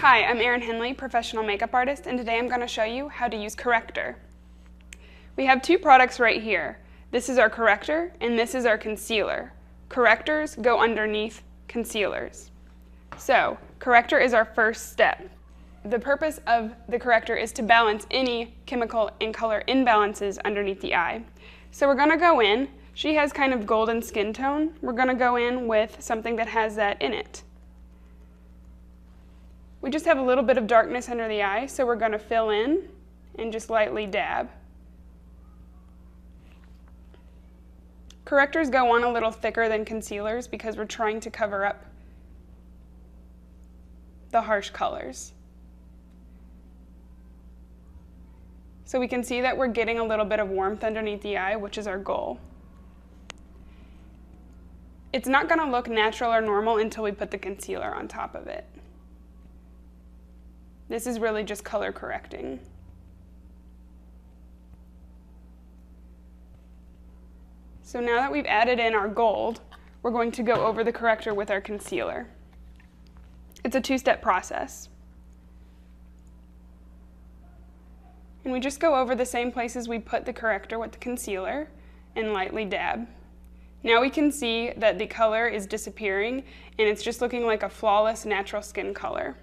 Hi, I'm Erin Henley, professional makeup artist, and today I'm going to show you how to use Corrector. We have two products right here. This is our corrector and this is our concealer. Correctors go underneath concealers. So, corrector is our first step. The purpose of the corrector is to balance any chemical and color imbalances underneath the eye. So we're going to go in, she has kind of golden skin tone, we're going to go in with something that has that in it. We just have a little bit of darkness under the eye, so we're going to fill in and just lightly dab. Correctors go on a little thicker than concealers because we're trying to cover up the harsh colors. So we can see that we're getting a little bit of warmth underneath the eye, which is our goal. It's not going to look natural or normal until we put the concealer on top of it. This is really just color correcting. So now that we've added in our gold, we're going to go over the corrector with our concealer. It's a two-step process. And we just go over the same places we put the corrector with the concealer and lightly dab. Now we can see that the color is disappearing and it's just looking like a flawless natural skin color.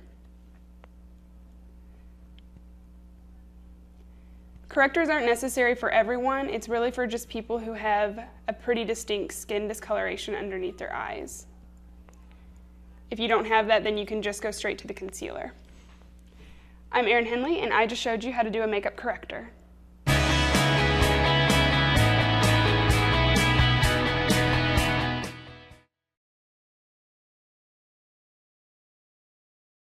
Correctors aren't necessary for everyone. It's really for just people who have a pretty distinct skin discoloration underneath their eyes. If you don't have that, then you can just go straight to the concealer. I'm Erin Henley, and I just showed you how to do a makeup corrector.